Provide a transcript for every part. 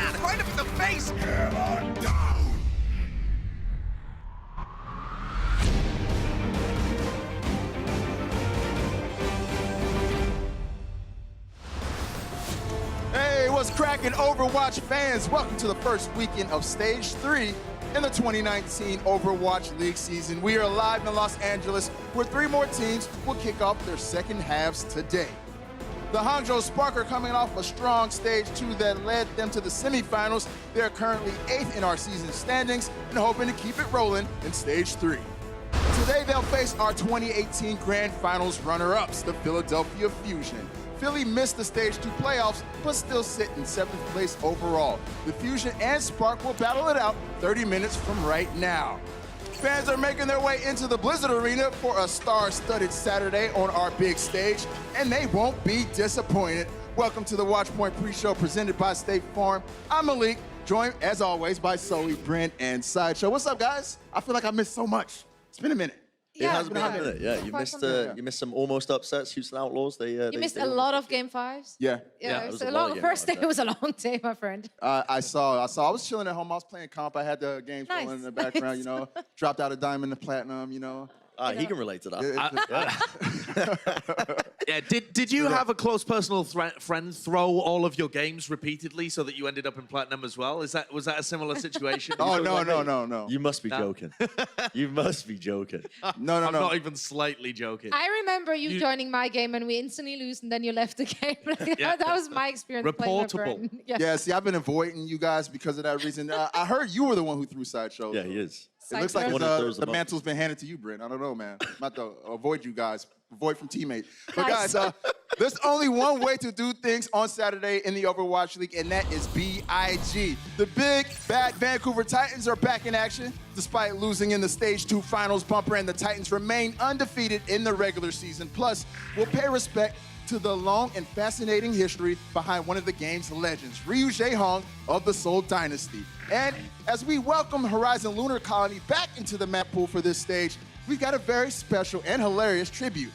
man! Right up in the face! Hammer down! Hey, what's cracking, Overwatch fans? Welcome to the first weekend of Stage 3 in the 2019 Overwatch League season. We are live in Los Angeles, where 3 more teams will kick off their second halves today. The Hangzhou Spark are coming off a strong Stage 2 that led them to the semifinals. They're currently 8th in our season standings and hoping to keep it rolling in Stage 3. Today, they'll face our 2018 Grand Finals runner-ups, the Philadelphia Fusion. Philly missed the Stage 2 playoffs, but still sit in 7th place overall. The Fusion and Spark will battle it out 30 minutes from right now. Fans are making their way into the Blizzard Arena for a star-studded Saturday on our big stage, and they won't be disappointed. Welcome to the Watchpoint pre-show presented by State Farm. I'm Malik, joined as always by Zoe, Brent, and Sideshow. What's up, guys? I feel like I missed so much. It's been a minute. It has been a minute, yeah. You missed some almost upsets. Houston Outlaws. You missed a lot of game 5s. Yeah. It was a long. First day was a long day, my friend. I saw. I was chilling at home. I was playing comp. I had the games going in the background. You know, dropped out a diamond to platinum. You know. He can relate to that. Did you have a close personal friend throw all of your games repeatedly so that you ended up in platinum as well? Was that a similar situation? Oh no. You must be joking. You must be joking. No. I'm not even slightly joking. I remember you joining my game and we instantly lose and then you left the game. That was my experience. Reportable. Yeah, see, I've been avoiding you guys because of that reason. I heard you were the one who threw Sideshow. Yeah, he is. It looks like Sideshow. the mantle's been handed to you, Brent. I don't know, man. I'm about to avoid you guys. Avoid from teammate. But guys, there's only one way to do things on Saturday in the Overwatch League, and that is BIG. The big, bad Vancouver Titans are back in action. Despite losing in the Stage 2 finals bumper, and the Titans remain undefeated in the regular season. Plus, we'll pay respect to the long and fascinating history behind one of the game's legends, RyuJeHong of the Seoul Dynasty. And as we welcome Horizon Lunar Colony back into the map pool for this stage, we've got a very special and hilarious tribute.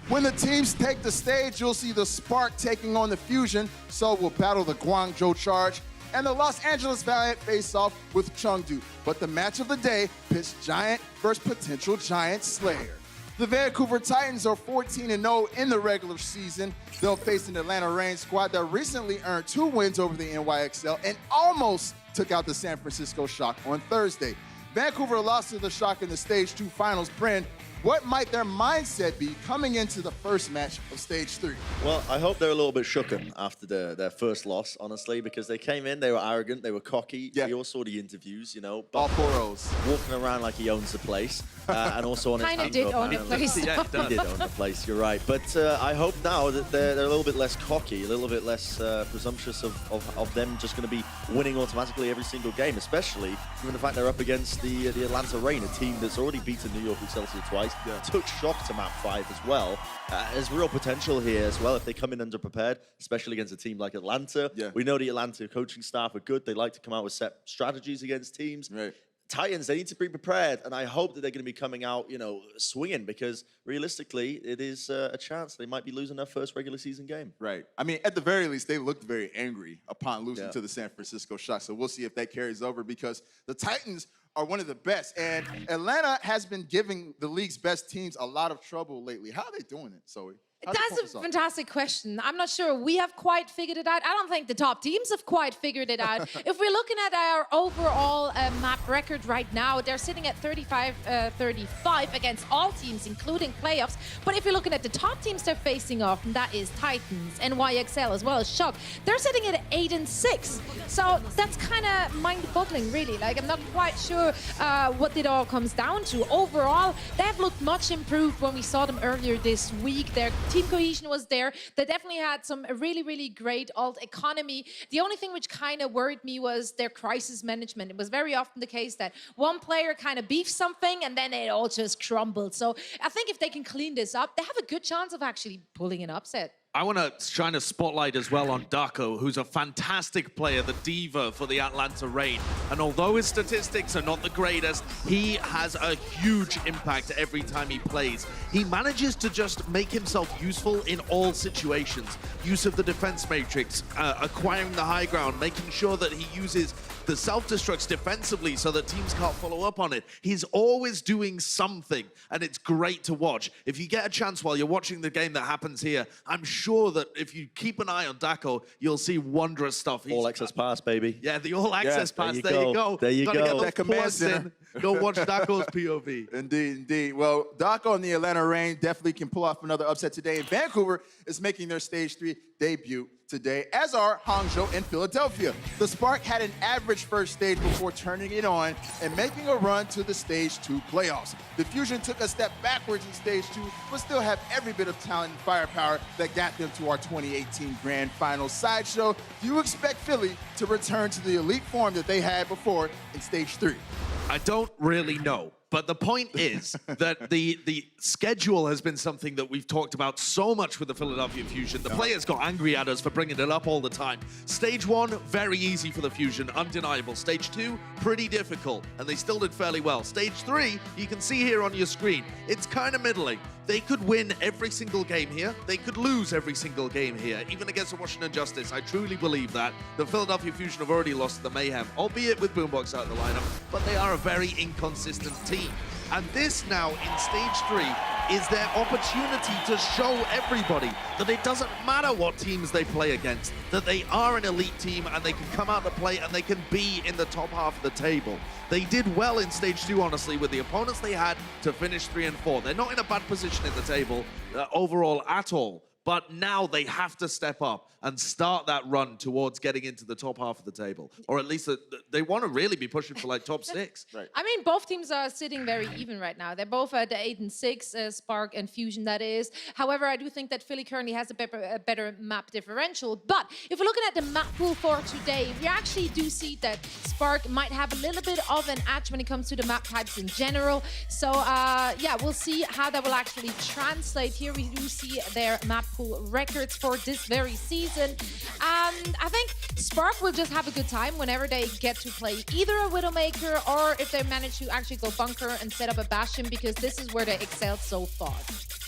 When the teams take the stage, you'll see the Spark taking on the Fusion, Seoul will battle the Guangzhou Charge, and the Los Angeles Valiant face off with Chengdu. But the match of the day pits Giant versus potential Giant Slayer. The Vancouver Titans are 14-0 in the regular season. They'll face an Atlanta Reign squad that recently earned 2 wins over the NYXL and almost took out the San Francisco Shock on Thursday. Vancouver lost to the Shock in the Stage 2 finals. Brent, what might their mindset be coming into the first match of Stage 3? Well, I hope they're a little bit shooken after their first loss, honestly, because they came in, they were arrogant, they were cocky. Yeah. We all saw the interviews, you know. All 4 O's. Walking around like he owns the place. And also on his Kind of hands did up, own the man. place. He did own the place, you're right. But I hope now that they're a little bit less cocky, a little bit less presumptuous of them just going to be winning automatically every single game, especially given the fact they're up against the Atlanta Reign, a team that's already beaten New York Excelsior twice, took Shock to map 5 as well. There's real potential here as well if they come in underprepared, especially against a team like Atlanta. Yeah. We know the Atlanta coaching staff are good. They like to come out with set strategies against teams. Right. Titans, they need to be prepared, and I hope that they're going to be coming out, swinging, because realistically, it is a chance they might be losing their first regular season game. Right. I mean, at the very least, they looked very angry upon losing to the San Francisco Shock. So we'll see if that carries over, because the Titans are one of the best. And Atlanta has been giving the league's best teams a lot of trouble lately. How are they doing it, Zoe? That's a fantastic question. I'm not sure we have quite figured it out. I don't think the top teams have quite figured it out. If we're looking at our overall map record right now, they're sitting at 35 against all teams, including playoffs. But if you're looking at the top teams they're facing off, and that is Titans, NYXL, as well as Shock, they're sitting at 8-6. So that's kind of mind-boggling, really. Like, I'm not quite sure what it all comes down to. Overall, they've looked much improved when we saw them earlier this week. Their team cohesion was there. They definitely had some really, really great alt economy. The only thing which kind of worried me was their crisis management. It was very often the case that one player kind of beefs something and then it all just crumbled. So I think if they can clean this up, they have a good chance of actually pulling an upset. I want to shine a spotlight as well on Daco, who's a fantastic player, the diva for the Atlanta Reign. And although his statistics are not the greatest, he has a huge impact every time he plays. He manages to just make himself useful in all situations. Use of the defense matrix, acquiring the high ground, making sure that he uses the self-destructs defensively so that teams can't follow up on it. He's always doing something, and it's great to watch. If you get a chance while you're watching the game that happens here, I'm sure that if you keep an eye on Daco, you'll see wondrous stuff. All access pass, baby. Yeah, the all access pass. you There go. you go. There you Gotta go. get those That command plugs center. in. Go watch Daco's POV. Indeed, indeed. Well, Daco and the Atlanta Reign definitely can pull off another upset today. And Vancouver is making their Stage 3 debut today, as are Hangzhou and Philadelphia. The Spark had an average first stage before turning it on and making a run to the Stage 2 playoffs. The Fusion took a step backwards in Stage 2, but still have every bit of talent and firepower that got them to our 2018 Grand Final sideshow. Do you expect Philly to return to the elite form that they had before in Stage 3? I don't really know. But the point is that the schedule has been something that we've talked about so much with the Philadelphia Fusion. The players got angry at us for bringing it up all the time. Stage 1, very easy for the Fusion, undeniable. Stage 2, pretty difficult, and they still did fairly well. Stage 3, you can see here on your screen, it's kind of middling. They could win every single game here. They could lose every single game here, even against the Washington Justice. I truly believe that. The Philadelphia Fusion have already lost to the Mayhem, albeit with Boombox out of the lineup, but they are a very inconsistent team. And this now in Stage 3 is their opportunity to show everybody that it doesn't matter what teams they play against, that they are an elite team and they can come out to play and they can be in the top half of the table. They did well in Stage 2, honestly, with the opponents they had to finish 3 and 4. They're not in a bad position in the table overall at all. But now they have to step up and start that run towards getting into the top half of the table. Or at least they want to really be pushing for like top 6. Right. I mean, both teams are sitting very even right now. They're both at the 8 and 6, Spark and Fusion, that is. However, I do think that Philly currently has a better map differential. But if we're looking at the map pool for today, we actually do see that Spark might have a little bit of an edge when it comes to the map types in general. So, yeah, we'll see how that will actually translate. Here we do see their map pool records for this very season. And I think Spark will just have a good time whenever they get to play either a Widowmaker or if they manage to actually go bunker and set up a Bastion, because this is where they excelled so far.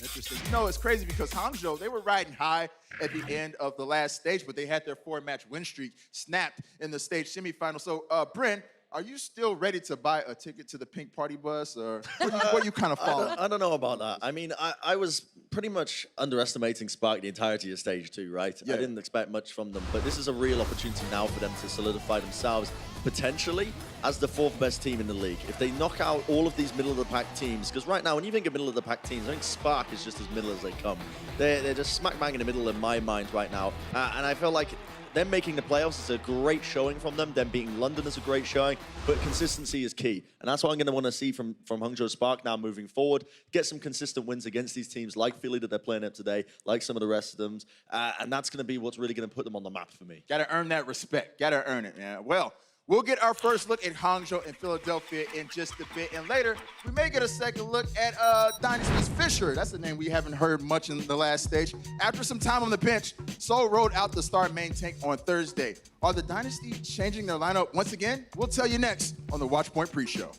Interesting. You know, it's crazy because Hangzhou, they were riding high at the end of the last stage, but they had their 4-match win streak snapped in the stage semifinal. So, Bryn, are you still ready to buy a ticket to the Pink Party Bus, or what you kind of following? I don't know about that. I mean, I was pretty much underestimating Spark the entirety of Stage 2, right? Yeah. I didn't expect much from them, but this is a real opportunity now for them to solidify themselves, potentially, as the 4th best team in the league. If they knock out all of these middle-of-the-pack teams, because right now, when you think of middle-of-the-pack teams, I think Spark is just as middle as they come. They're just smack bang in the middle in my mind right now, and I feel like them making the playoffs is a great showing from them. Them beating London is a great showing, but consistency is key. And that's what I'm going to want to see from Hangzhou Spark now moving forward. Get some consistent wins against these teams like Philly that they're playing up today, like some of the rest of them. And that's going to be what's really going to put them on the map for me. Got to earn that respect. Got to earn it, man. Well, we'll get our first look at Hangzhou and Philadelphia in just a bit. And later, we may get a second look at Dynasty's Fisher. That's the name we haven't heard much in the last stage. After some time on the bench, Seoul rode out the star main tank on Thursday. Are the Dynasty changing their lineup once again? We'll tell you next on the Watchpoint pre-show.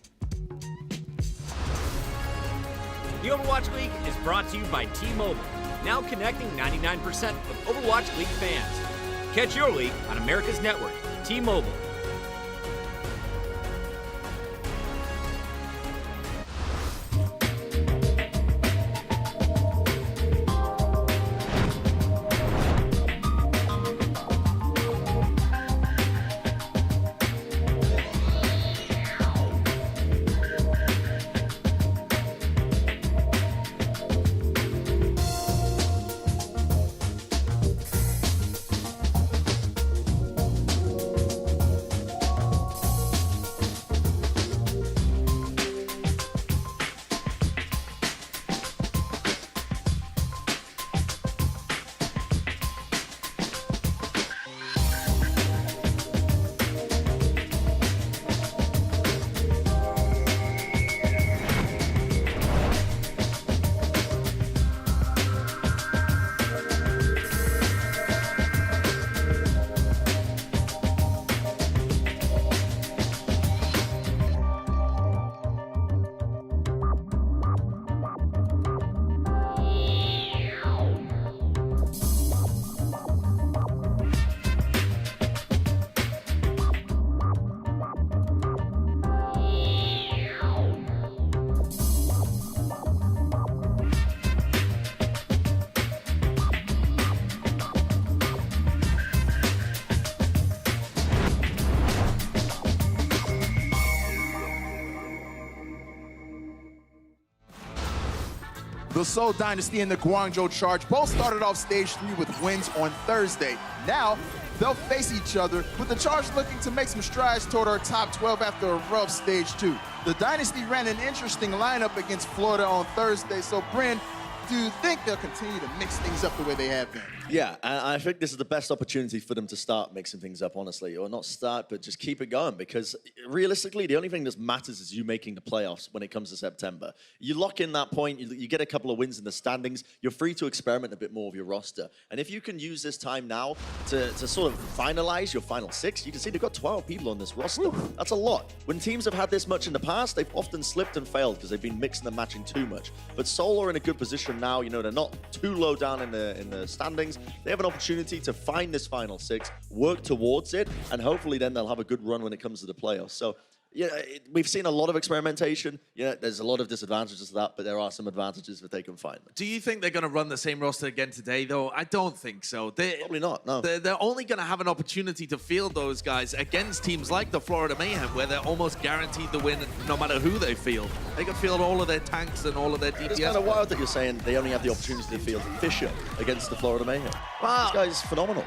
The Overwatch League is brought to you by T-Mobile, now connecting 99% of Overwatch League fans. Catch your league on America's network, T-Mobile. The Seoul Dynasty and the Guangzhou Charge both started off stage 3 with wins on Thursday. Now, they'll face each other, with the Charge looking to make some strides toward our top 12 after a rough stage 2. The Dynasty ran an interesting lineup against Florida on Thursday, so Bryn, do you think they'll continue to mix things up the way they have been? Yeah, and I think this is the best opportunity for them to start mixing things up, honestly. Or not start, but just keep it going. Because realistically, the only thing that matters is you making the playoffs when it comes to September. You lock in that point, you get a couple of wins in the standings, you're free to experiment a bit more with your roster. And if you can use this time now to sort of finalize your final 6, you can see they've got 12 people on this roster. That's a lot. When teams have had this much in the past, they've often slipped and failed because they've been mixing and matching too much. But Seoul are in a good position now. You know, they're not too low down in the standings. They have an opportunity to find this final 6, work towards it, and hopefully then they'll have a good run when it comes to the playoffs. So, yeah, we've seen a lot of experimentation. Yeah, there's a lot of disadvantages to that, but there are some advantages if they can find them. Do you think they're going to run the same roster again today, though? I don't think so. Probably not, no. They're only going to have an opportunity to field those guys against teams like the Florida Mayhem, where they're almost guaranteed to win no matter who they field. They can field all of their tanks and all of their DPS. It's kind of wild that you're saying they only have the opportunity to field Fisher against the Florida Mayhem. Wow. This guy's phenomenal.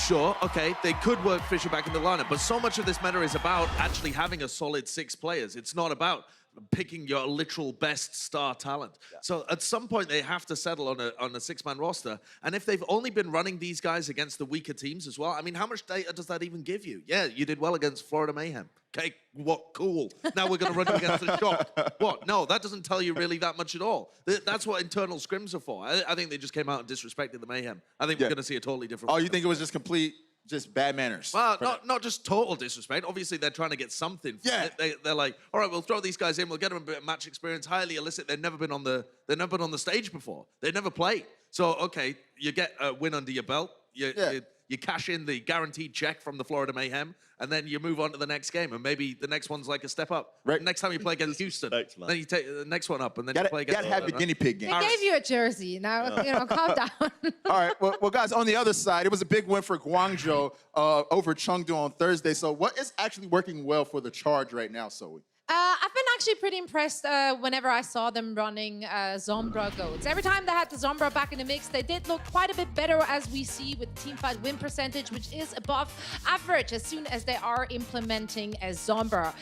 Sure, okay, they could work Fisher back in the lineup, but so much of this meta is about actually having a solid 6 players. It's not about picking your literal best star talent. Yeah. So at some point they have to settle on a 6-man roster. And if they've only been running these guys against the weaker teams as well, I mean, how much data does that even give you? Yeah, you did well against Florida Mayhem. Okay, what? Cool. Now we're going to run you against the Shock. What? No, that doesn't tell you really that much at all. That's what internal scrims are for. I think they just came out and disrespected the Mayhem. I think we're going to see a totally different. Oh, you think it was just complete? Just bad manners. Well, not just total disrespect. Obviously, they're trying to get something. Yeah. They're like, all right, we'll throw these guys in. We'll get them a bit of match experience. Highly illicit. They've never been on the stage before. They never played. So okay, you get a win under your belt. You cash in the guaranteed check from the Florida Mayhem, and then you move on to the next game, and maybe the next one's like a step up. Right. Next time you play against Houston, then you take the next one up, and then you play against. Gotta have your guinea pig game. They gave you a jersey. Now, calm down. All right, well, guys, on the other side, it was a big win for Guangzhou over Chengdu on Thursday. So what is actually working well for the Charge right now, Zoe? I've been actually pretty impressed whenever I saw them running Zombra goats. Every time they had the Zombra back in the mix, they did look quite a bit better, as we see with teamfight win percentage, which is above average as soon as they are implementing a Zombra.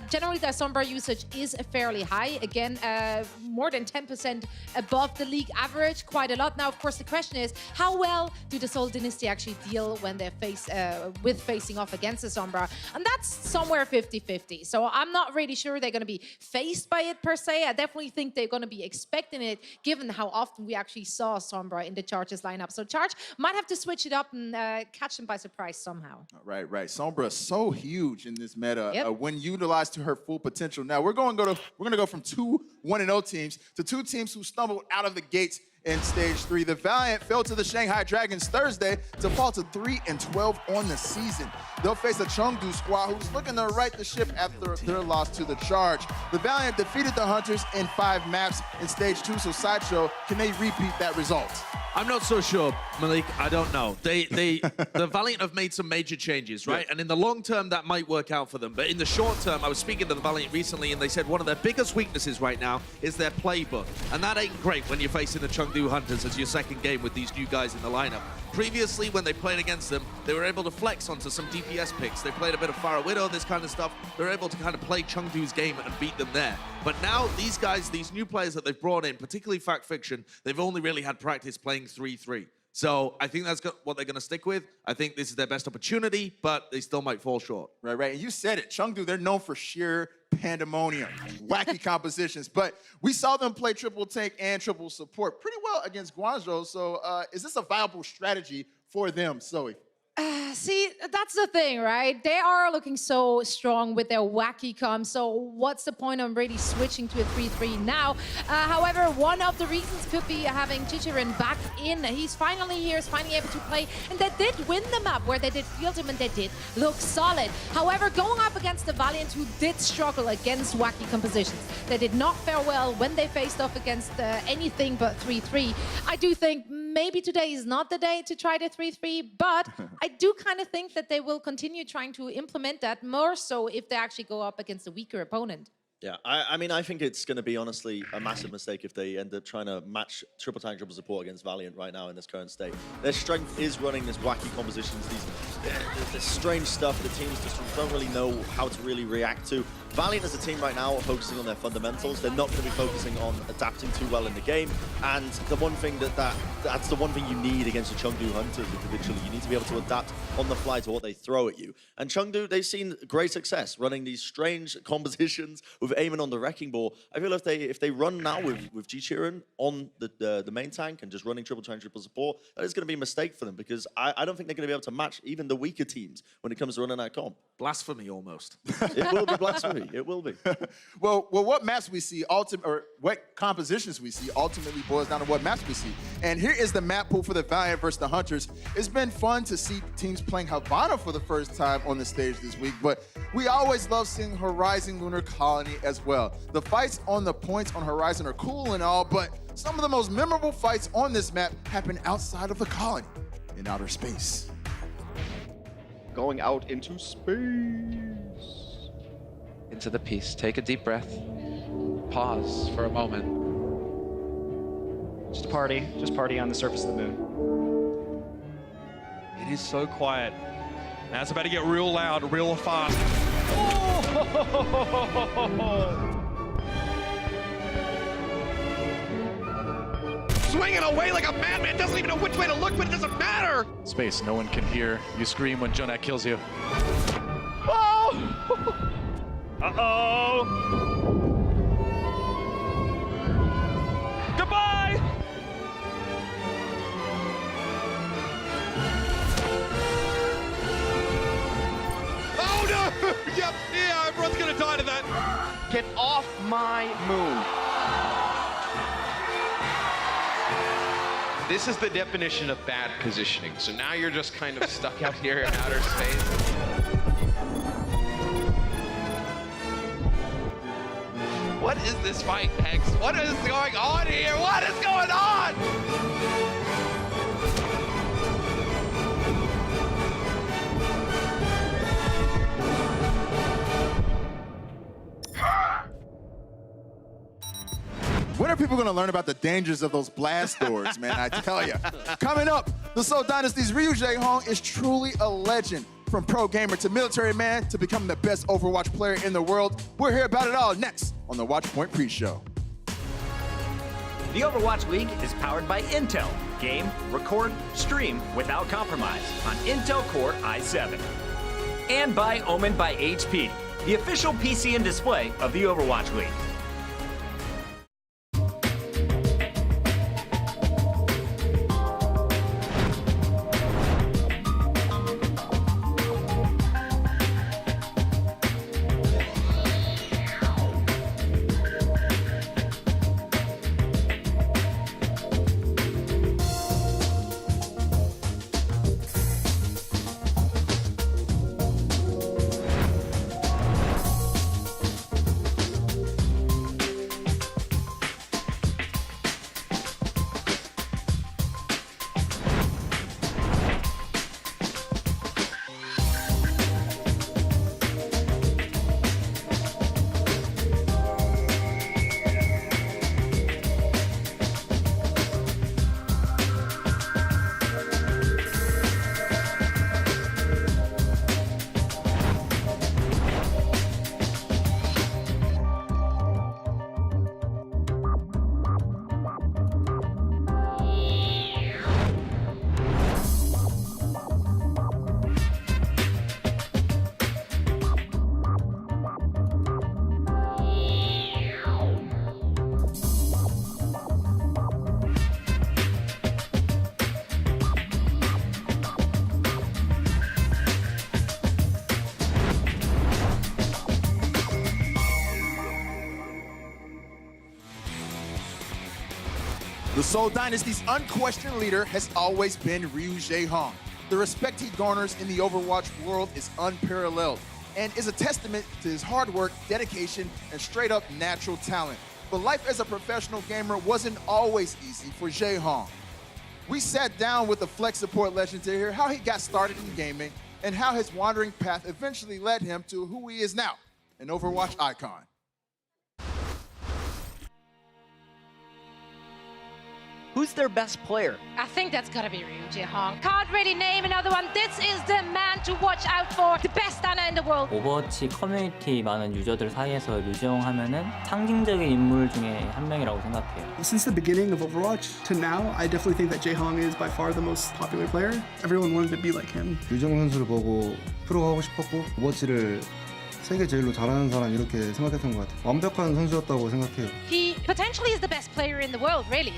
Generally, their Zombra usage is fairly high. Again, more than 10% above the league average, quite a lot. Now, of course, the question is, how well do the Seoul Dynasty actually deal when they're facing off against the Zombra? And that's somewhere 50-50. So I'm not really sure they're going to be faced by it per se. I definitely think they're going to be expecting it, given how often we actually saw Sombra in the Charge's lineup. So Charge might have to switch it up and catch them by surprise somehow. Right. Sombra is so huge in this meta when utilized to her full potential. Now we're going to go from 2 1-0 teams to 2 teams who stumbled out of the gates in Stage 3. The Valiant fell to the Shanghai Dragons Thursday to fall to 3-12 on the season. They'll face a Chengdu squad who's looking to right the ship after their loss to the Charge. The Valiant defeated the Hunters in 5 maps in Stage 2, so Sideshow, can they repeat that result? I'm not so sure, Malik. I don't know. The Valiant have made some major changes, right? Yeah. And in the long term, that might work out for them. But in the short term, I was speaking to the Valiant recently, and they said one of their biggest weaknesses right now is their playbook. And that ain't great when you're facing the Chengdu Hunters as your second game with these new guys in the lineup. Previously, when they played against them, they were able to flex onto some DPS picks. They played a bit of Pharah Widow, this kind of stuff. They were able to kind of play Chengdu's game and beat them there. But now, these guys, these new players that they've brought in, particularly Fact Fiction, they've only really had practice playing 3-3. So I think that's what they're going to stick with. I think this is their best opportunity, but they still might fall short. Right. And you said it. Chengdu, they're known for sheer pandemonium, wacky compositions. But we saw them play triple tank and triple support pretty well against Guangzhou. So is this a viable strategy for them, Zoe? See, that's the thing, right? They are looking so strong with their wacky comms, so what's the point of really switching to a 3-3 now? However, one of the reasons could be having Chichirin back in. He's finally here, he's finally able to play, and they did win the map where they did field him and they did look solid. However, going up against the Valiant, who did struggle against wacky compositions, they did not fare well when they faced off against anything but 3-3. I do think maybe today is not the day to try the 3-3, but I do kind of think that they will continue trying to implement that more so if they actually go up against a weaker opponent. Yeah, I mean, I think it's going to be, honestly, a massive mistake if they end up trying to match triple tank, triple support against Valiant right now in this current state. Their strength is running this wacky compositions, this strange stuff that teams just don't really know how to really react to. Valiant as a team right now are focusing on their fundamentals. They're not going to be focusing on adapting too well in the game. And the one thing that's the one thing you need against the Chengdu Hunters individually. You need to be able to adapt on the fly to what they throw at you. And Chengdu, they've seen great success running these strange compositions with aiming on the wrecking ball. I feel if they run now with Jichiren on the main tank and just running triple tank, triple support, that is going to be a mistake for them because I don't think they're going to be able to match even the weaker teams when it comes to running that comp. Blasphemy almost. It will be blasphemy. It will be. well, what maps we see, or what compositions we see, ultimately boils down to what maps we see. And here is the map pool for the Valiant versus the Hunters. It's been fun to see teams playing Havana for the first time on the stage this week, but we always love seeing Horizon Lunar Colony as well. The fights on the points on Horizon are cool and all, but some of the most memorable fights on this map happen outside of the colony, in outer space. Going out into space. Into the piece. Take a deep breath. Pause for a moment. Just party on the surface of the moon. It is so quiet. Now it's about to get real loud, real fast. Swinging away like a madman, doesn't even know which way to look, but it doesn't matter. Space, no one can hear you scream when Jonak kills you. Oh! Uh-oh! Goodbye! Oh no! Yep, yeah, everyone's gonna die to that. Get off my moon. This is the definition of bad positioning. So now you're just kind of stuck out here in outer space. What is this fight, Hex? What is going on here? What is going on? When are people going to learn about the dangers of those blast doors, man? I tell you. Coming up, the Seoul Dynasty's RyuJeHong is truly a legend. From pro gamer to military man to becoming the best Overwatch player in the world. We'll hear about it all next on the Watchpoint pre-show. The Overwatch League is powered by Intel. Game, record, stream without compromise on Intel Core i7. And by Omen by HP, the official PC and display of the Overwatch League. The Seoul Dynasty's unquestioned leader has always been RyuJeHong. The respect he garners in the Overwatch world is unparalleled and is a testament to his hard work, dedication, and straight-up natural talent. But life as a professional gamer wasn't always easy for JeHong. We sat down with the Flex Support legend to hear how he got started in gaming and how his wandering path eventually led him to who he is now, an Overwatch icon. Who's their best player? I think that's gotta be RyuJeHong. Can't really name another one. This is the man to watch out for. The best Ana in the world. 오버워치 커뮤니티 많은 유저들 사이에서 류재홍 하면은 상징적인 인물 중에 한 명이라고 생각해요. Since the beginning of Overwatch to now, I definitely think that JeHong is by far the most popular player. Everyone wanted to be like him. 류재홍 선수를 보고 프로 하고 싶었고 오버워치를 세계 제일로 잘하는 사람 이렇게 생각했던 것 같아요. 완벽한 선수였다고 생각해요. He potentially is the best player in the world, really.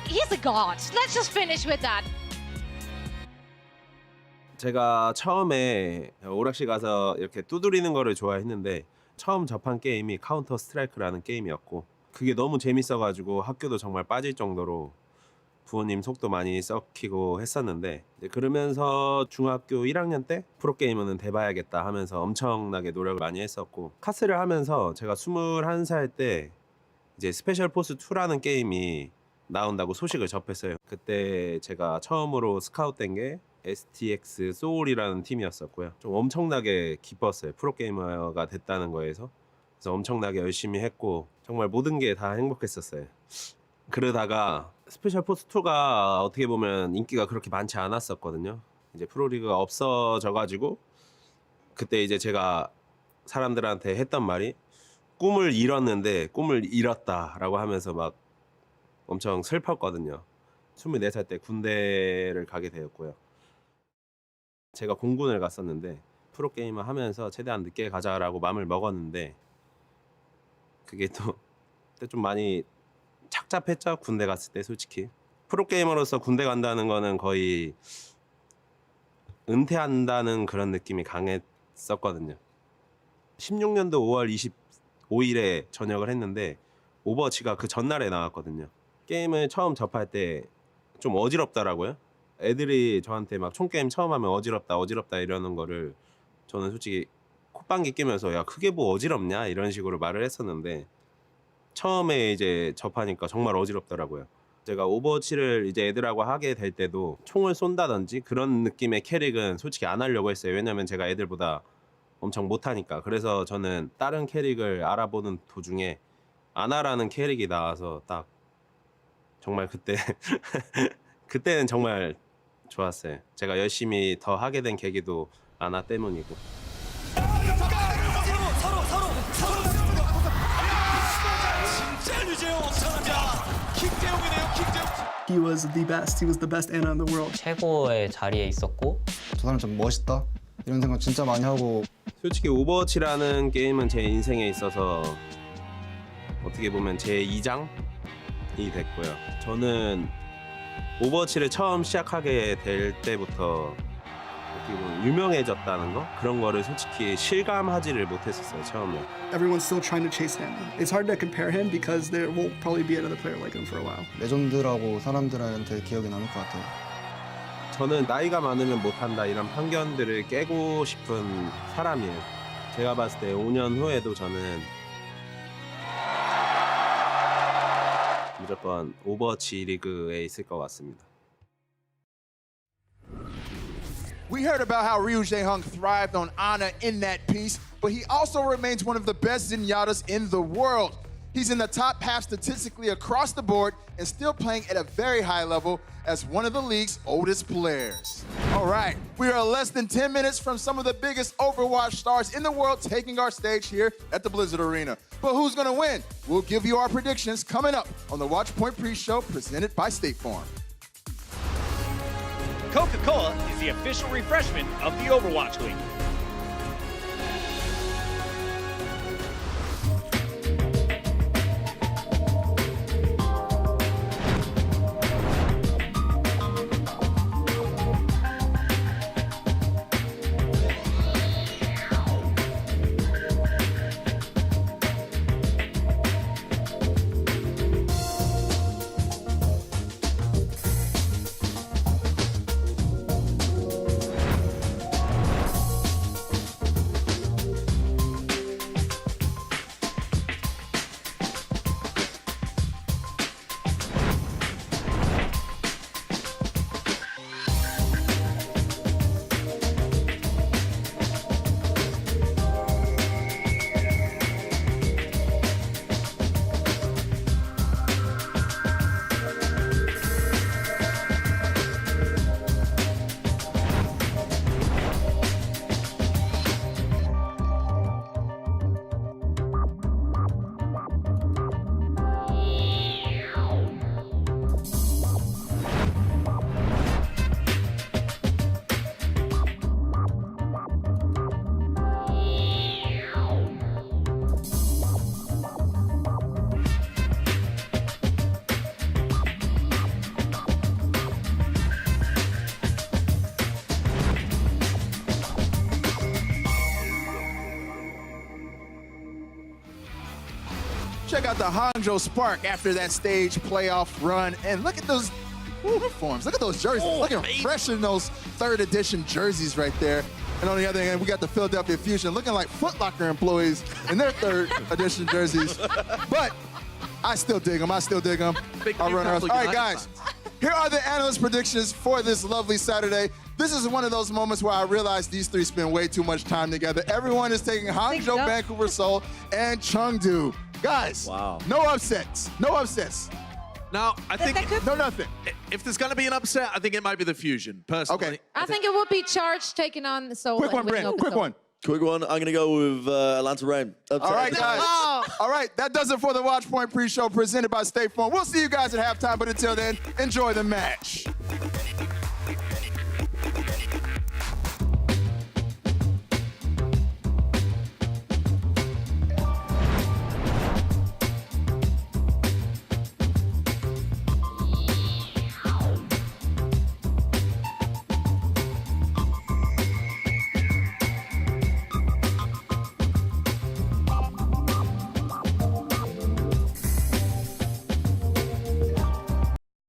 He's a god. Let's just finish with that. 제가 처음에 오락실 가서 이렇게 두드리는 거를 좋아했는데 처음 접한 게임이 카운터 스트라이크라는 게임이었고 그게 너무 재밌어가지고 학교도 정말 빠질 정도로 부모님 속도 많이 썩히고 했었는데 그러면서 중학교 1학년 때 프로게이머는 돼봐야겠다 하면서 엄청나게 노력을 많이 했었고 카스를 하면서 제가 21살 때 이제 스페셜 포스 2라는 게임이 나온다고 소식을 접했어요. 그때 제가 처음으로 스카웃된 게 STX 소울이라는 팀이었었고요. 좀 엄청나게 기뻤어요. 프로게이머가 됐다는 거에서. 그래서 엄청나게 열심히 했고 정말 모든 게 다 행복했었어요. 그러다가 스페셜 포스 2가 어떻게 보면 인기가 그렇게 많지 않았었거든요. 이제 프로리그가 없어져가지고 그때 이제 제가 사람들한테 했던 말이 꿈을 잃었는데 꿈을 잃었다라고 하면서 막 엄청 슬펐거든요. 24살 때 군대를 가게 되었고요. 제가 공군을 갔었는데 프로게이머 하면서 최대한 늦게 가자라고 마음을 먹었는데 그게 또 그때 좀 많이 착잡했죠. 군대 갔을 때 솔직히. 프로게이머로서 군대 간다는 거는 거의 은퇴한다는 그런 느낌이 강했었거든요. 16년도 5월 25일에 전역을 했는데 오버워치가 그 전날에 나왔거든요. 게임을 처음 접할 때 좀 어지럽더라고요. 애들이 저한테 막 총게임 처음 하면 어지럽다 이러는 거를 저는 솔직히 콧방귀 끼면서 야 그게 뭐 어지럽냐 이런 식으로 말을 했었는데 처음에 이제 접하니까 정말 어지럽더라고요. 제가 오버워치를 이제 애들하고 하게 될 때도 총을 쏜다든지 그런 느낌의 캐릭은 솔직히 안 하려고 했어요. 왜냐면 제가 애들보다 엄청 못하니까. 그래서 저는 다른 캐릭을 알아보는 도중에 아나라는 캐릭이 나와서 딱 정말 그때 그때는 정말 좋았어요. 제가 열심히 더 하게 된 계기도 아나 때문이고. He was the best. He was the best Ana in the world. 최고의 자리에 있었고 저 사람 좀 멋있다 이런 생각 진짜 많이 하고 솔직히 오버워치라는 게임은 제 인생에 있어서 어떻게 보면 제 2장이 됐고요. 저는 오버워치를 처음 시작하게 될 때부터 어떻게 보면 유명해졌다는 거? 그런 거를 솔직히 실감하지를 못했었어요, 처음에. Everyone's still trying to chase him. It's hard to compare him because there won't probably be another player like him for a while. 레전드라고 사람들한테 기억에 남을 것 같아요. 저는 나이가 많으면 못한다 이런 편견들을 깨고 싶은 사람이에요. 제가 봤을 때 5년 후에도 저는 무조건 오버워치 리그에 있을 것 같습니다. We heard about how RyuJeHong thrived on Ana in that piece, but he also remains one of the best Zenyatas in the world. He's in the top half statistically across the board and still playing at a very high level as one of the league's oldest players. All right, we are less than 10 minutes from some of the biggest Overwatch stars in the world taking our stage here at the Blizzard Arena. But who's gonna win? We'll give you our predictions coming up on the Watchpoint pre-show presented by State Farm. Coca-Cola is the official refreshment of the Overwatch League. Check out the Hangzhou Spark after that stage playoff run. And look at those uniforms. Look at those jerseys. Looking fresh in those 3rd edition jerseys right there. And on the other hand, we got the Philadelphia Fusion looking like Foot Locker employees in their 3rd edition jerseys. But I still dig them. I still dig them. All right, guys. Here are the analyst predictions for this lovely Saturday. This is one of those moments where I realized these three spend way too much time together. Everyone is taking Hangzhou, Vancouver, Seoul, and Chengdu. Guys, no upsets. No upsets. Now, I think no nothing. If there's going to be an upset, I think it might be the Fusion, personally. Okay. I think it would be Charge taking on Seoul. Quick one, Brent. Quick one. Quick one. I'm going to go with Atlanta Reign. All right, guys. All right, that does it for the Watchpoint pre-show presented by State Farm. We'll see you guys at halftime, but until then, enjoy the match.